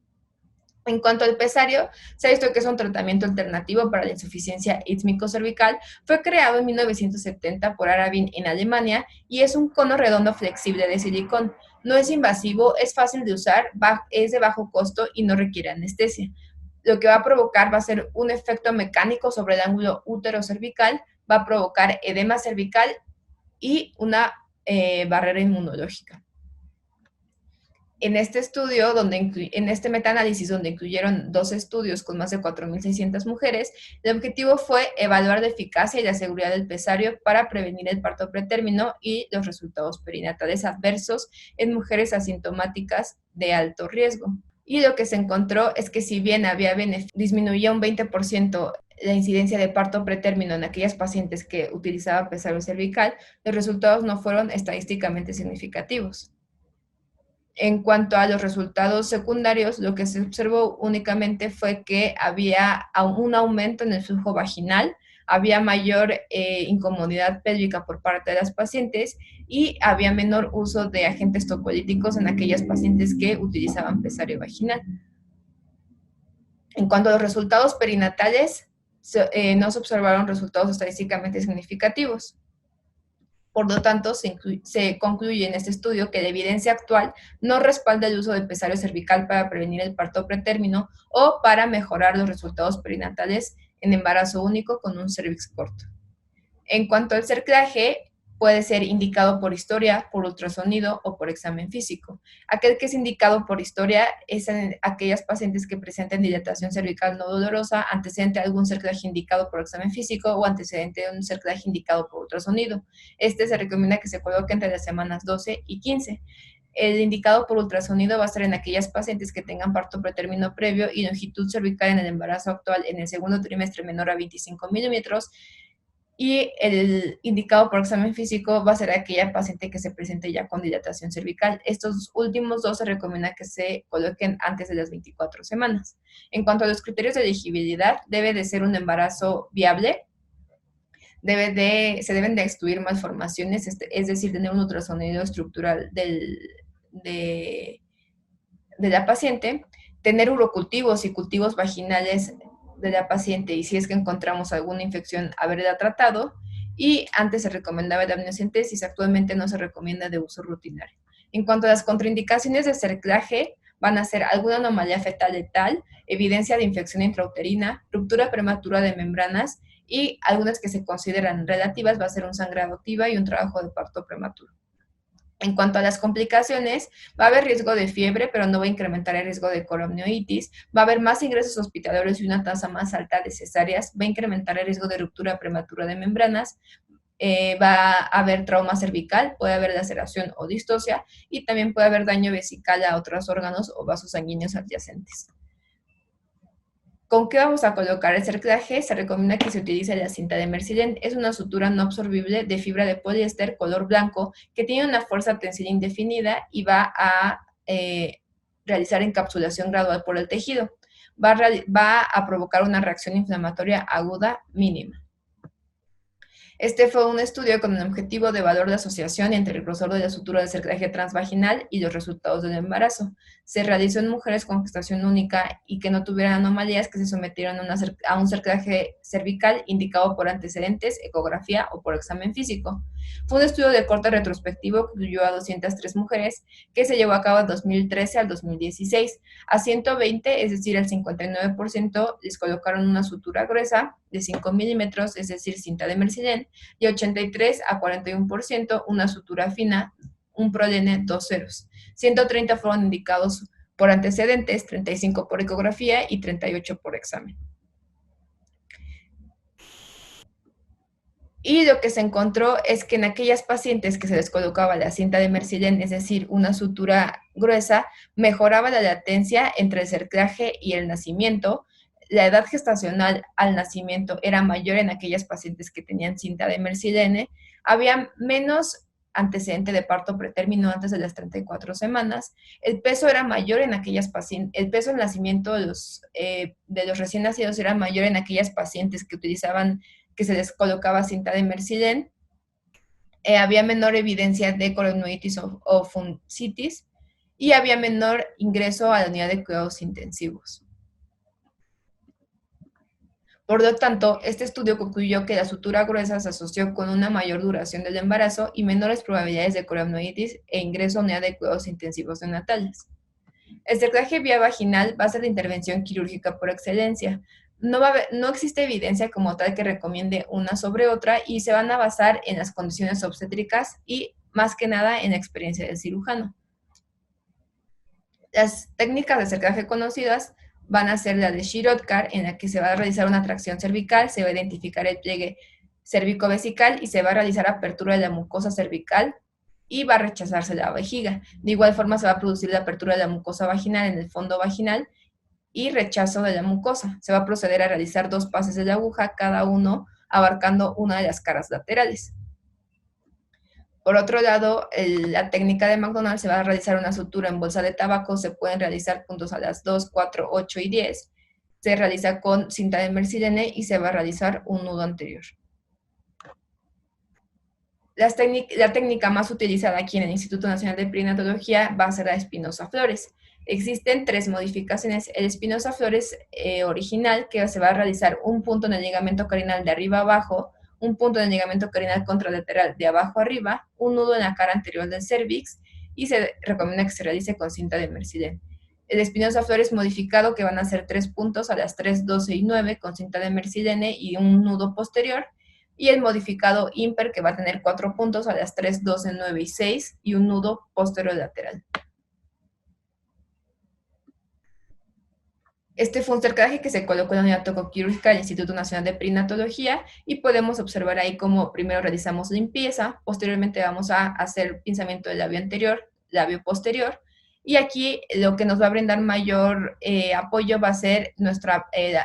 En cuanto al pesario, se ha visto que es un tratamiento alternativo para la insuficiencia ismico-cervical. Fue creado en 1970 por Arabin en Alemania y es un cono redondo flexible de silicón. No es invasivo, es fácil de usar, es de bajo costo y no requiere anestesia. Lo que va a provocar va a ser un efecto mecánico sobre el ángulo útero-cervical, va a provocar edema cervical y una barrera inmunológica. En este estudio, en este metaanálisis, donde incluyeron 2 estudios con más de 4.600 mujeres, el objetivo fue evaluar la eficacia y la seguridad del pesario para prevenir el parto pretérmino y los resultados perinatales adversos en mujeres asintomáticas de alto riesgo. Y lo que se encontró es que si bien disminuía un 20% la incidencia de parto pretérmino en aquellas pacientes que utilizaban pesario cervical, los resultados no fueron estadísticamente significativos. En cuanto a los resultados secundarios, lo que se observó únicamente fue que había un aumento en el flujo vaginal, había mayor incomodidad pélvica por parte de las pacientes y había menor uso de agentes tocolíticos en aquellas pacientes que utilizaban pesario vaginal. En cuanto a los resultados perinatales, no se observaron resultados estadísticamente significativos. Por lo tanto, se concluye en este estudio que la evidencia actual no respalda el uso del pesario cervical para prevenir el parto pretérmino o para mejorar los resultados perinatales en embarazo único con un cervix corto. En cuanto al cerclaje, puede ser indicado por historia, por ultrasonido o por examen físico. Aquel que es indicado por historia es en aquellas pacientes que presenten dilatación cervical no dolorosa, antecedente de algún cerclaje indicado por examen físico o antecedente de un cerclaje indicado por ultrasonido. Este se recomienda que se coloque entre las semanas 12 y 15. El indicado por ultrasonido va a ser en aquellas pacientes que tengan parto pretérmino previo y longitud cervical en el embarazo actual en el segundo trimestre menor a 25 milímetros. Y el indicado por examen físico va a ser aquella paciente que se presente ya con dilatación cervical. Estos últimos dos se recomienda que se coloquen antes de las 24 semanas. En cuanto a los criterios de elegibilidad, debe de ser un embarazo viable, se deben de excluir malformaciones, es decir, tener un ultrasonido estructural de la paciente, tener urocultivos y cultivos vaginales de la paciente y si es que encontramos alguna infección, haberla tratado. Y antes se recomendaba la amniocentesis, actualmente no se recomienda de uso rutinario. En cuanto a las contraindicaciones de cerclaje, van a ser alguna anomalía fetal letal, evidencia de infección intrauterina, ruptura prematura de membranas y algunas que se consideran relativas va a ser un sangrado activa y un trabajo de parto prematuro. En cuanto a las complicaciones, va a haber riesgo de fiebre, pero no va a incrementar el riesgo de coromioitis, va a haber más ingresos hospitalarios y una tasa más alta de cesáreas, va a incrementar el riesgo de ruptura prematura de membranas, va a haber trauma cervical, puede haber laceración o distocia y también puede haber daño vesical a otros órganos o vasos sanguíneos adyacentes. ¿Con qué vamos a colocar el cerclaje? Se recomienda que se utilice la cinta de Mercilén. Es una sutura no absorbible de fibra de poliéster color blanco que tiene una fuerza tensión indefinida y va a realizar encapsulación gradual por el tejido. Va a provocar una reacción inflamatoria aguda mínima. Este fue un estudio con el objetivo de valor de asociación entre el grosor de la sutura de cerclaje transvaginal y los resultados del embarazo. Se realizó en mujeres con gestación única y que no tuvieran anomalías que se sometieron a un cerclaje cervical indicado por antecedentes, ecografía o por examen físico. Fue un estudio de corte retrospectivo que incluyó a 203 mujeres que se llevó a cabo de 2013 al 2016. A 120, es decir, al 59%, les colocaron una sutura gruesa de 5 milímetros, es decir, cinta de Mercilén, y 83 a 41% una sutura fina, un prolene, 2 ceros. 130 fueron indicados por antecedentes, 35 por ecografía y 38 por examen. Y lo que se encontró es que en aquellas pacientes que se les colocaba la cinta de Mercilén, es decir, una sutura gruesa, mejoraba la latencia entre el cerclaje y el nacimiento. La edad gestacional al nacimiento era mayor en aquellas pacientes que tenían cinta de Mercilén. Había menos antecedente de parto pretérmino antes de las 34 semanas. El peso era mayor en aquellas pacientes, el peso del nacimiento de los recién nacidos era mayor en aquellas pacientes que se les colocaba cinta de Mercilén. Había menor evidencia de coronoitis o funcitis y había menor ingreso a la unidad de cuidados intensivos. Por lo tanto, este estudio concluyó que la sutura gruesa se asoció con una mayor duración del embarazo y menores probabilidades de coronoitis e ingreso a unidad de cuidados intensivos neonatales. El cerclaje vía vaginal va a ser la intervención quirúrgica por excelencia. No existe evidencia como tal que recomiende una sobre otra y se van a basar en las condiciones obstétricas y más que nada en la experiencia del cirujano. Las técnicas de cerclaje conocidas van a ser la de Shirodkar, en la que se va a realizar una tracción cervical, se va a identificar el pliegue cervicovesical y se va a realizar apertura de la mucosa cervical y va a rechazarse la vejiga. De igual forma se va a producir la apertura de la mucosa vaginal en el fondo vaginal y rechazo de la mucosa. Se va a proceder a realizar 2 pases de la aguja, cada uno abarcando una de las caras laterales. Por otro lado, la técnica de McDonald se va a realizar una sutura en bolsa de tabaco, se pueden realizar puntos a las 2, 4, 8 y 10. Se realiza con cinta de mersilene y se va a realizar un nudo anterior. La técnica más utilizada aquí en el Instituto Nacional de Perinatología va a ser la Espinosa Flores. Existen 3 modificaciones. El Espinosa Flores original, que se va a realizar un punto en el ligamento carinal de arriba a abajo, un punto en el ligamento carinal contralateral de abajo a arriba, un nudo en la cara anterior del cérvix, y se recomienda que se realice con cinta de mersilene. El Espinosa Flores modificado, que van a ser 3 puntos a las 3, 12 y 9 con cinta de mersilene y un nudo posterior, y el modificado imper, que va a tener 4 puntos a las 3, 12, 9 y 6 y un nudo posterior lateral. Este fue un cerclaje que se colocó en la unidad tocoquirúrgica del Instituto Nacional de Perinatología y podemos observar ahí cómo primero realizamos limpieza, posteriormente vamos a hacer pinzamiento del labio anterior, labio posterior, y aquí lo que nos va a brindar mayor apoyo va a ser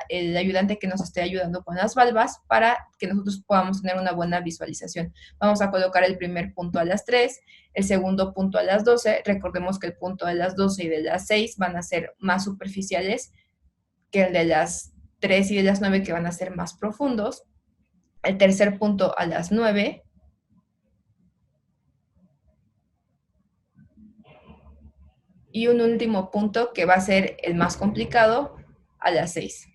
el ayudante que nos esté ayudando con las valvas para que nosotros podamos tener una buena visualización. Vamos a colocar el primer punto a las 3, el segundo punto a las 12. Recordemos que el punto de las 12 y de las 6 van a ser más superficiales que el de las 3 y de las 9, que van a ser más profundos. El tercer punto a las 9. Y un último punto que va a ser el más complicado a las 6.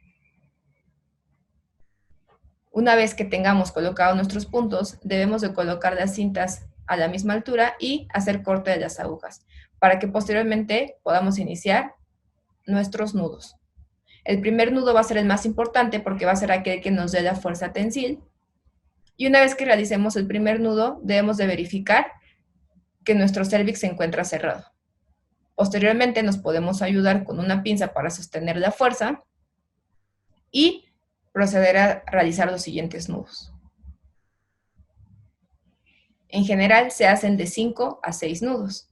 Una vez que tengamos colocados nuestros puntos, debemos de colocar las cintas a la misma altura y hacer corte de las agujas, para que posteriormente podamos iniciar nuestros nudos. El primer nudo va a ser el más importante porque va a ser aquel que nos dé la fuerza tensil. Y una vez que realicemos el primer nudo, debemos de verificar que nuestro cérvix se encuentra cerrado. Posteriormente nos podemos ayudar con una pinza para sostener la fuerza y proceder a realizar los siguientes nudos. En general se hacen de 5 a 6 nudos.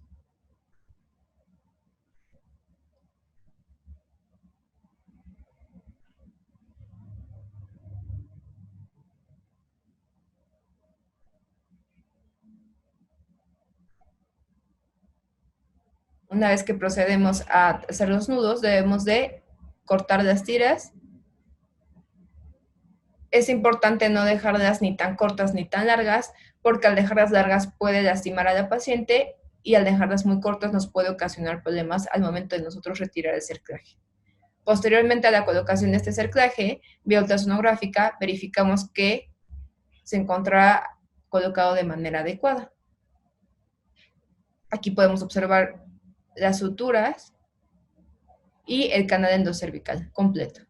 Una vez que procedemos a hacer los nudos, debemos de cortar las tiras. Es importante no dejarlas ni tan cortas ni tan largas, porque al dejarlas largas puede lastimar a la paciente y al dejarlas muy cortas nos puede ocasionar problemas al momento de nosotros retirar el cerclaje. Posteriormente a la colocación de este cerclaje, vía ultrasonográfica, verificamos que se encuentra colocado de manera adecuada. Aquí podemos observar las suturas y el canal endocervical completo,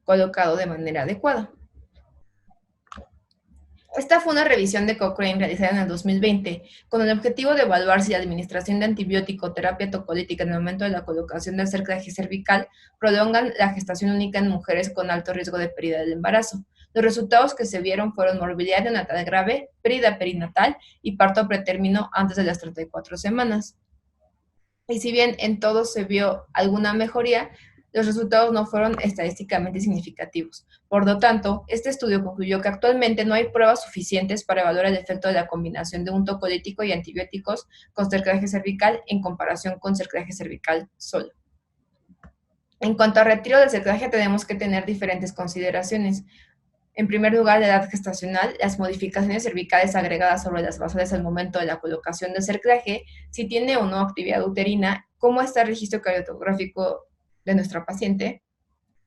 colocado de manera adecuada. Esta fue una revisión de Cochrane realizada en el 2020 con el objetivo de evaluar si la administración de antibiótico o terapia tocolítica en el momento de la colocación del cerclaje cervical prolongan la gestación única en mujeres con alto riesgo de pérdida del embarazo. Los resultados que se vieron fueron morbilidad neonatal grave, pérdida perinatal y parto pretérmino antes de las 34 semanas. Y si bien en todos se vio alguna mejoría, los resultados no fueron estadísticamente significativos. Por lo tanto, este estudio concluyó que actualmente no hay pruebas suficientes para evaluar el efecto de la combinación de un tocolítico y antibióticos con cerclaje cervical en comparación con cerclaje cervical solo. En cuanto al retiro del cerclaje, tenemos que tener diferentes consideraciones. En primer lugar, la edad gestacional, las modificaciones cervicales agregadas sobre las basales al momento de la colocación del cerclaje, si tiene o no actividad uterina, cómo está el registro cardiográfico de nuestra paciente,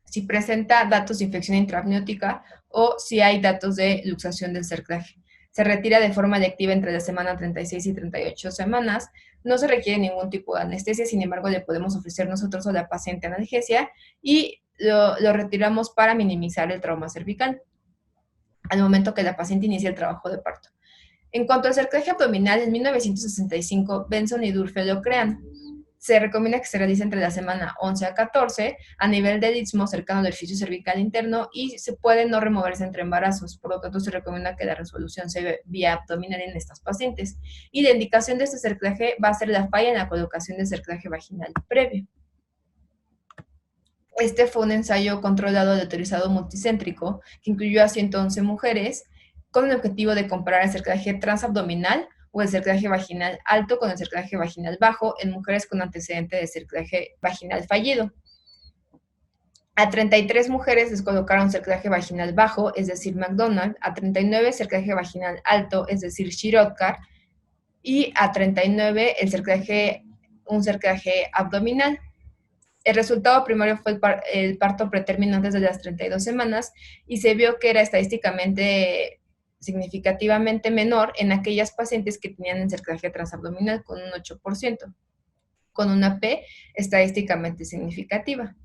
si presenta datos de infección intraamniótica o si hay datos de luxación del cerclaje. Se retira de forma electiva entre la semana 36 y 38 semanas. No se requiere ningún tipo de anestesia, sin embargo, le podemos ofrecer nosotros a la paciente analgesia y lo retiramos para minimizar el trauma cervical al momento que la paciente inicia el trabajo de parto. En cuanto al cerclaje abdominal, en 1965, Benson y Durfee lo crean. Se recomienda que se realice entre la semana 11 a 14 a nivel del istmo cercano al orificio cervical interno y se puede no removerse entre embarazos. Por lo tanto, se recomienda que la resolución se ve vía abdominal en estas pacientes. Y la indicación de este cerclaje va a ser la falla en la colocación del cerclaje vaginal previo. Este fue un ensayo controlado aleatorizado multicéntrico que incluyó a 111 mujeres con el objetivo de comparar el cerclaje transabdominal o el cerclaje vaginal alto con el cerclaje vaginal bajo en mujeres con antecedente de cerclaje vaginal fallido. A 33 mujeres les colocaron cerclaje vaginal bajo, es decir, McDonald, a 39 cerclaje vaginal alto, es decir, Shirodkar, y a 39 un cerclaje abdominal. El resultado primario fue el parto pretérmino antes de las 32 semanas y se vio que era estadísticamente significativamente menor en aquellas pacientes que tenían encerclaje transabdominal con un 8%, con una P estadísticamente significativa.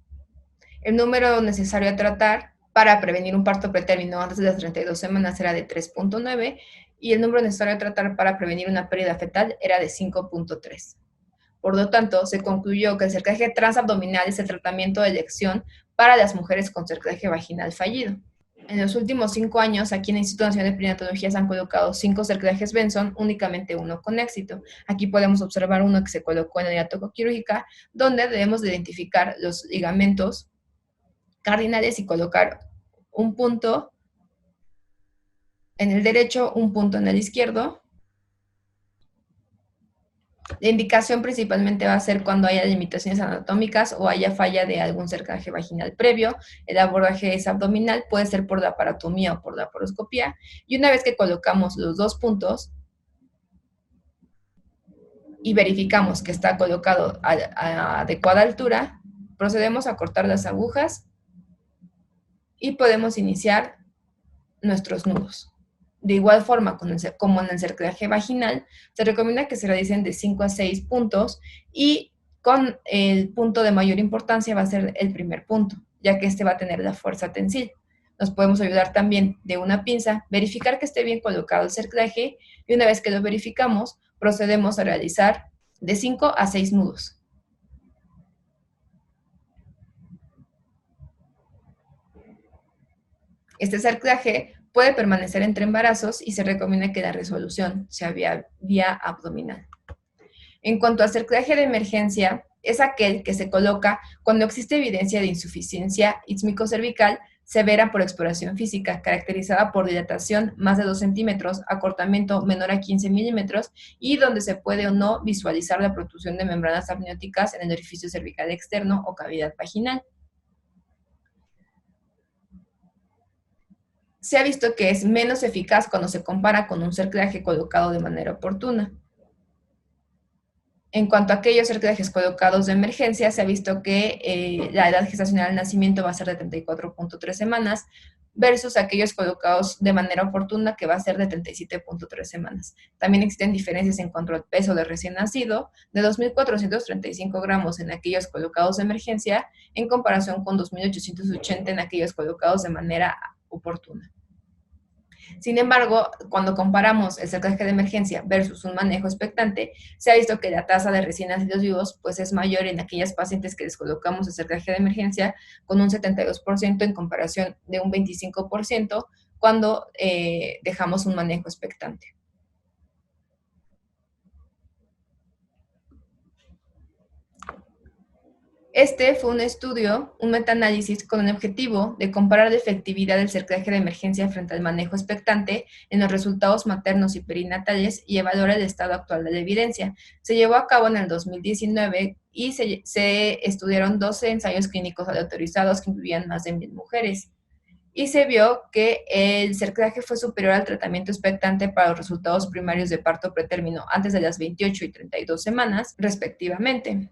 El número necesario a tratar para prevenir un parto pretérmino antes de las 32 semanas era de 3.9 y el número necesario a tratar para prevenir una pérdida fetal era de 5.3. Por lo tanto, se concluyó que el cerclaje transabdominal es el tratamiento de elección para las mujeres con cerclaje vaginal fallido. En los últimos 5 años, aquí en el Instituto Nacional de Perinatología se han colocado 5 cerclajes Benson, únicamente uno con éxito. Aquí podemos observar uno que se colocó en la unidad tocoquirúrgica, donde debemos de identificar los ligamentos cardinales y colocar un punto en el derecho, un punto en el izquierdo. La indicación principalmente va a ser cuando haya limitaciones anatómicas o haya falla de algún cerclaje vaginal previo. El abordaje es abdominal, puede ser por laparatomía o por laparoscopía. Y una vez que colocamos los dos puntos y verificamos que está colocado a adecuada altura, procedemos a cortar las agujas y podemos iniciar nuestros nudos. De igual forma, como en el cerclaje vaginal, se recomienda que se realicen de 5 a 6 puntos y con el punto de mayor importancia va a ser el primer punto, ya que este va a tener la fuerza tensil. Nos podemos ayudar también de una pinza, verificar que esté bien colocado el cerclaje y una vez que lo verificamos, procedemos a realizar de 5 a 6 nudos. Este cerclaje puede permanecer entre embarazos y se recomienda que la resolución sea vía abdominal. En cuanto al cerclaje de emergencia, es aquel que se coloca cuando existe evidencia de insuficiencia ismicocervical severa por exploración física, caracterizada por dilatación más de 2 centímetros, acortamiento menor a 15 milímetros y donde se puede o no visualizar la protrusión de membranas amnióticas en el orificio cervical externo o cavidad vaginal. Se ha visto que es menos eficaz cuando se compara con un cerclaje colocado de manera oportuna. En cuanto a aquellos cerclajes colocados de emergencia, se ha visto que la edad gestacional al nacimiento va a ser de 34.3 semanas versus aquellos colocados de manera oportuna que va a ser de 37.3 semanas. También existen diferencias en cuanto al peso de recién nacido, de 2.435 gramos en aquellos colocados de emergencia, en comparación con 2.880 en aquellos colocados de manera oportuna. Sin embargo, cuando comparamos el cerclaje de emergencia versus un manejo expectante, se ha visto que la tasa de recién nacidos vivos pues, es mayor en aquellas pacientes que les colocamos el cerclaje de emergencia con un 72% en comparación de un 25% cuando dejamos un manejo expectante. Este fue un estudio, un metaanálisis con el objetivo de comparar la efectividad del cerclaje de emergencia frente al manejo expectante en los resultados maternos y perinatales y evaluar el estado actual de la evidencia. Se llevó a cabo en el 2019 y se estudiaron 12 ensayos clínicos aleatorizados que incluían más de 1,000 mujeres. Y se vio que el cerclaje fue superior al tratamiento expectante para los resultados primarios de parto pretérmino antes de las 28 y 32 semanas, respectivamente.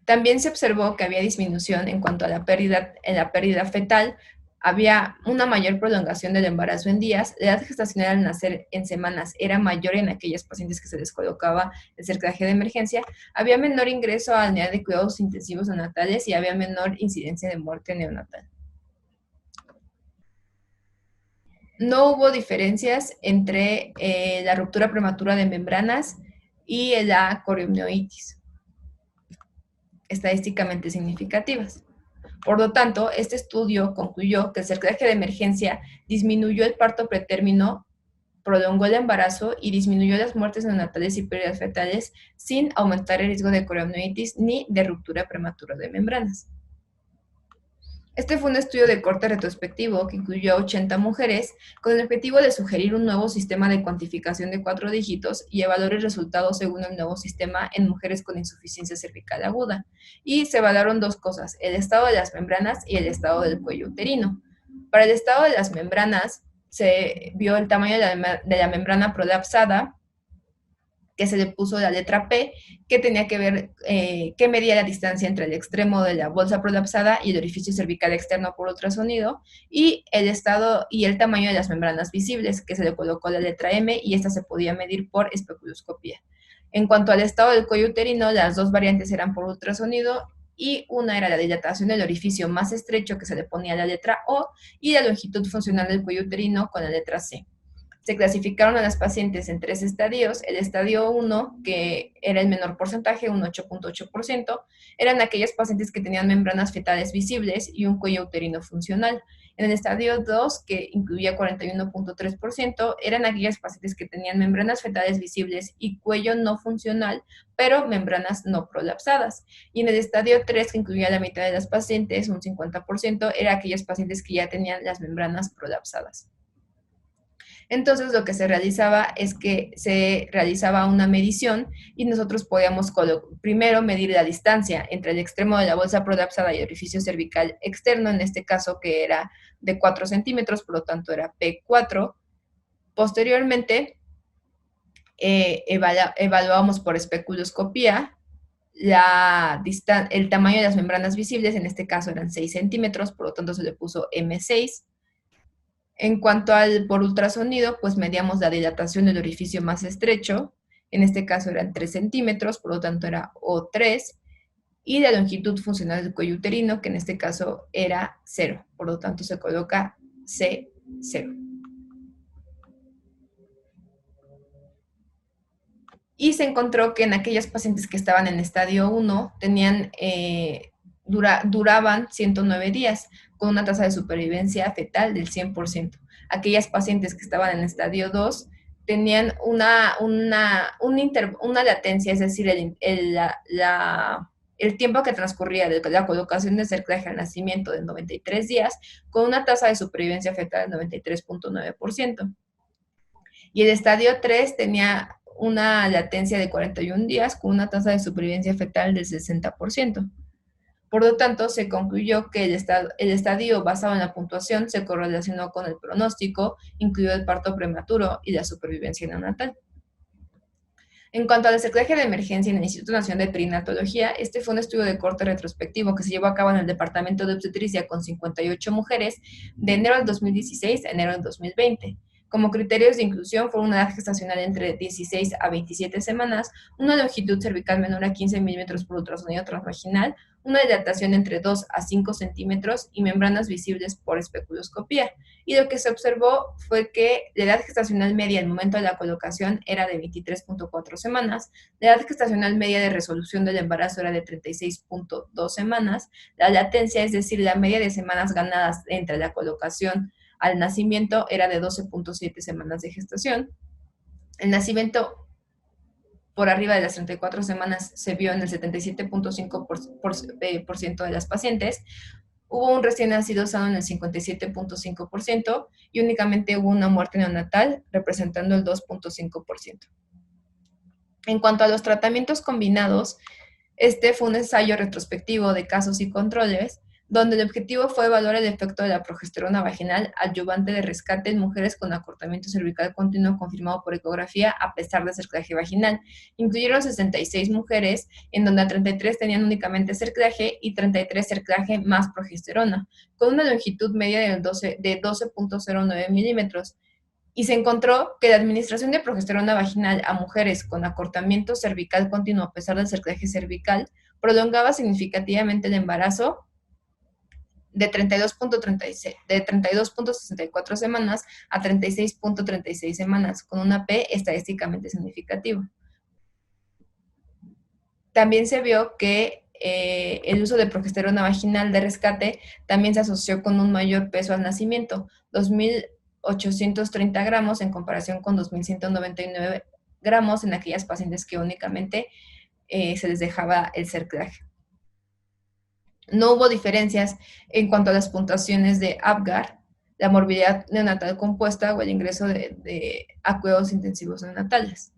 También se observó que había disminución en cuanto a la pérdida fetal, había una mayor prolongación del embarazo en días, la edad gestacional al nacer en semanas era mayor en aquellas pacientes que se les colocaba el cerclaje de emergencia, había menor ingreso a la unidad de cuidados intensivos neonatales y había menor incidencia de muerte neonatal. No hubo diferencias entre la ruptura prematura de membranas y la coriomioitis estadísticamente significativas. Por lo tanto, este estudio concluyó que el cerclaje de emergencia disminuyó el parto pretérmino, prolongó el embarazo y disminuyó las muertes neonatales y pérdidas fetales sin aumentar el riesgo de coriomioitis ni de ruptura prematura de membranas. Este fue un estudio de corte retrospectivo que incluyó a 80 mujeres con el objetivo de sugerir un nuevo sistema de cuantificación de 4 dígitos y evaluar el resultado según el nuevo sistema en mujeres con insuficiencia cervical aguda. Y se evaluaron dos cosas, el estado de las membranas y el estado del cuello uterino. Para el estado de las membranas se vio el tamaño de la membrana prolapsada, que se le puso la letra P, que tenía que ver qué medía la distancia entre el extremo de la bolsa prolapsada y el orificio cervical externo por ultrasonido, y el estado y el tamaño de las membranas visibles, que se le colocó la letra M, y esta se podía medir por especuloscopía. En cuanto al estado del cuello uterino, las dos variantes eran por ultrasonido, y una era la dilatación del orificio más estrecho, que se le ponía la letra O, y la longitud funcional del cuello uterino con la letra C. Se clasificaron a las pacientes en 3 estadios. El estadio 1, que era el menor porcentaje, un 8.8%, eran aquellas pacientes que tenían membranas fetales visibles y un cuello uterino funcional. En el estadio 2, que incluía 41.3%, eran aquellas pacientes que tenían membranas fetales visibles y cuello no funcional, pero membranas no prolapsadas. Y en el estadio 3, que incluía la mitad de las pacientes, un 50%, eran aquellas pacientes que ya tenían las membranas prolapsadas. Entonces lo que se realizaba es que se realizaba una medición y nosotros podíamos primero medir la distancia entre el extremo de la bolsa prolapsada y el orificio cervical externo, en este caso que era de 4 centímetros, por lo tanto era P4. Posteriormente evaluamos por especuloscopía el tamaño de las membranas visibles, en este caso eran 6 centímetros, por lo tanto se le puso M6. En cuanto al por ultrasonido, pues medíamos la dilatación del orificio más estrecho, en este caso eran 3 centímetros, por lo tanto era O3, y la longitud funcional del cuello uterino, que en este caso era 0, por lo tanto se coloca C0. Y se encontró que en aquellas pacientes que estaban en estadio 1 duraban 109 días, con una tasa de supervivencia fetal del 100%. Aquellas pacientes que estaban en estadio 2 tenían una latencia, es decir, el tiempo que transcurría de la colocación de cerclaje al nacimiento de 93 días, con una tasa de supervivencia fetal del 93.9%. Y el estadio 3 tenía una latencia de 41 días con una tasa de supervivencia fetal del 60%. Por lo tanto, se concluyó que el estadio basado en la puntuación se correlacionó con el pronóstico, incluido el parto prematuro y la supervivencia neonatal. En cuanto al cerclaje de emergencia en el Instituto Nacional de Perinatología, este fue un estudio de corte retrospectivo que se llevó a cabo en el Departamento de Obstetricia con 58 mujeres de enero del 2016 a enero del 2020. Como criterios de inclusión fueron una edad gestacional entre 16 a 27 semanas, una longitud cervical menor a 15 milímetros por ultrasonido transvaginal, una dilatación entre 2 a 5 centímetros y membranas visibles por especuloscopía. Y lo que se observó fue que la edad gestacional media al momento de la colocación era de 23.4 semanas, la edad gestacional media de resolución del embarazo era de 36.2 semanas, la latencia, es decir, la media de semanas ganadas entre la colocación al nacimiento era de 12.7 semanas de gestación. El nacimiento por arriba de las 34 semanas se vio en el 77.5% de las pacientes. Hubo un recién nacido sano en el 57.5% y únicamente hubo una muerte neonatal representando el 2.5%. En cuanto a los tratamientos combinados, este fue un ensayo retrospectivo de casos y controles donde el objetivo fue evaluar el efecto de la progesterona vaginal adyuvante de rescate en mujeres con acortamiento cervical continuo confirmado por ecografía a pesar de cerclaje vaginal. Incluyeron 66 mujeres, en donde 33 tenían únicamente cerclaje y 33 cerclaje más progesterona, con una longitud media de 12.09 milímetros. Y se encontró que la administración de progesterona vaginal a mujeres con acortamiento cervical continuo a pesar del cerclaje cervical prolongaba significativamente el embarazo de 32.64 semanas a 36.36 semanas, con una P estadísticamente significativa. También se vio que el uso de progesterona vaginal de rescate también se asoció con un mayor peso al nacimiento, 2.830 gramos en comparación con 2.199 gramos en aquellas pacientes que únicamente se les dejaba el cerclaje. No hubo diferencias en cuanto a las puntuaciones de Apgar, la morbilidad neonatal compuesta o el ingreso a cuidados intensivos neonatales.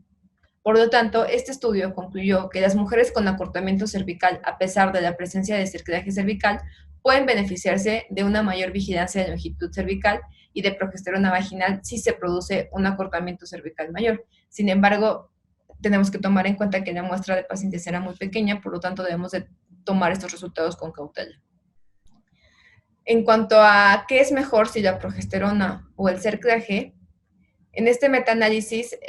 Por lo tanto, este estudio concluyó que las mujeres con acortamiento cervical, a pesar de la presencia de cerclaje cervical, pueden beneficiarse de una mayor vigilancia de longitud cervical y de progesterona vaginal si se produce un acortamiento cervical mayor. Sin embargo, tenemos que tomar en cuenta que la muestra de pacientes era muy pequeña, por lo tanto debemos de tomar estos resultados con cautela. En cuanto a qué es mejor, si la progesterona o el cerclaje, en este metaanálisis,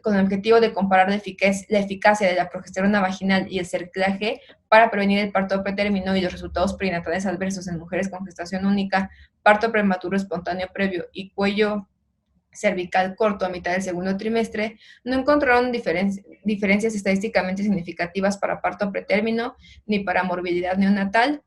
con el objetivo de comparar la eficacia de la progesterona vaginal y el cerclaje para prevenir el parto pretérmino y los resultados perinatales adversos en mujeres con gestación única, parto prematuro espontáneo previo y cuello cervical corto a mitad del segundo trimestre, no encontraron diferencias estadísticamente significativas para parto pretérmino ni para morbilidad neonatal,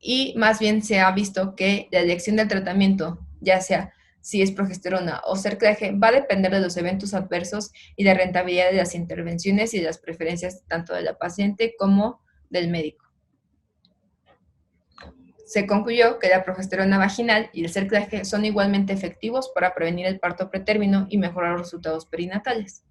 y más bien se ha visto que la elección del tratamiento, ya sea si es progesterona o cerclaje, va a depender de los eventos adversos y la rentabilidad de las intervenciones y de las preferencias tanto de la paciente como del médico. Se concluyó que la progesterona vaginal y el cerclaje son igualmente efectivos para prevenir el parto pretérmino y mejorar los resultados perinatales.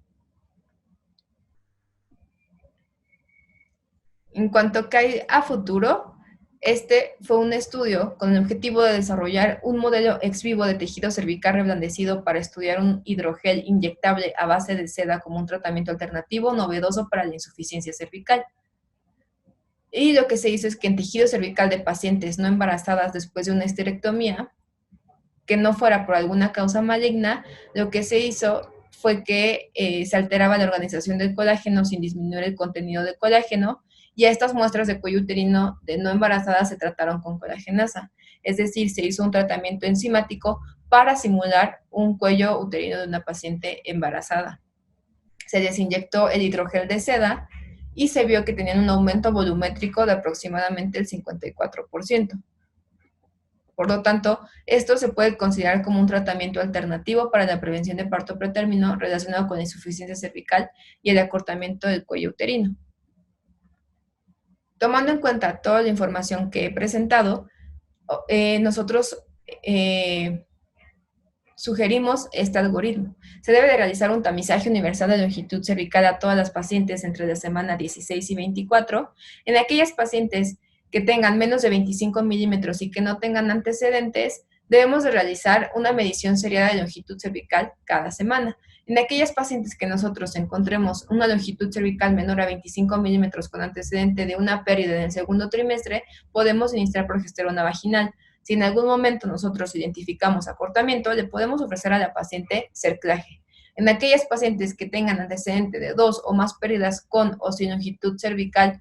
En cuanto a futuro, este fue un estudio con el objetivo de desarrollar un modelo ex vivo de tejido cervical reblandecido para estudiar un hidrogel inyectable a base de seda como un tratamiento alternativo novedoso para la insuficiencia cervical. Y lo que se hizo es que en tejido cervical de pacientes no embarazadas después de una histerectomía, que no fuera por alguna causa maligna, lo que se hizo fue que se alteraba la organización del colágeno sin disminuir el contenido de colágeno, y a estas muestras de cuello uterino de no embarazadas se trataron con colagenasa. Es decir, se hizo un tratamiento enzimático para simular un cuello uterino de una paciente embarazada. Se les inyectó el hidrogel de seda y se vio que tenían un aumento volumétrico de aproximadamente el 54%. Por lo tanto, esto se puede considerar como un tratamiento alternativo para la prevención de parto pretérmino relacionado con la insuficiencia cervical y el acortamiento del cuello uterino. Tomando en cuenta toda la información que he presentado, nosotros sugerimos este algoritmo. Se debe de realizar un tamizaje universal de longitud cervical a todas las pacientes entre la semana 16 y 24. En aquellas pacientes que tengan menos de 25 milímetros y que no tengan antecedentes, debemos de realizar una medición seriada de longitud cervical cada semana. En aquellas pacientes que nosotros encontremos una longitud cervical menor a 25 milímetros con antecedente de una pérdida en el segundo trimestre, podemos iniciar progesterona vaginal. Si en algún momento nosotros identificamos acortamiento, le podemos ofrecer a la paciente cerclaje. En aquellas pacientes que tengan antecedente de 2 o más pérdidas con o sin longitud cervical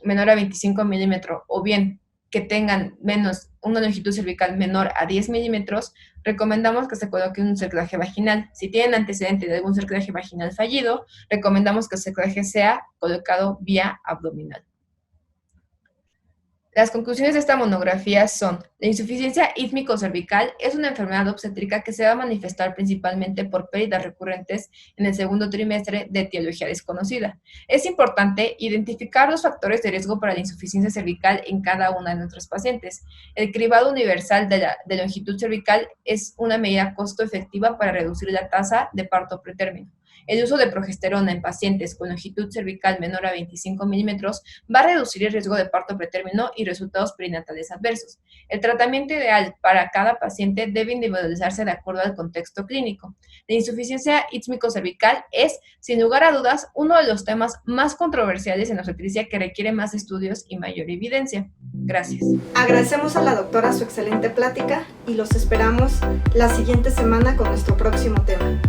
menor a 25 milímetros, o bien que tengan una longitud cervical menor a 10 milímetros, recomendamos que se coloque un cerclaje vaginal. Si tienen antecedente de algún cerclaje vaginal fallido, recomendamos que el cerclaje sea colocado vía abdominal. Las conclusiones de esta monografía son: la insuficiencia ítmico-cervical es una enfermedad obstétrica que se va a manifestar principalmente por pérdidas recurrentes en el segundo trimestre de etiología desconocida. Es importante identificar los factores de riesgo para la insuficiencia cervical en cada una de nuestras pacientes. El cribado universal de longitud cervical es una medida costo efectiva para reducir la tasa de parto pretérmino. El uso de progesterona en pacientes con longitud cervical menor a 25 milímetros va a reducir el riesgo de parto pretérmino y resultados perinatales adversos. El tratamiento ideal para cada paciente debe individualizarse de acuerdo al contexto clínico. La insuficiencia ítmico-cervical es, sin lugar a dudas, uno de los temas más controversiales en obstetricia que requiere más estudios y mayor evidencia. Gracias. Agradecemos a la doctora su excelente plática y los esperamos la siguiente semana con nuestro próximo tema.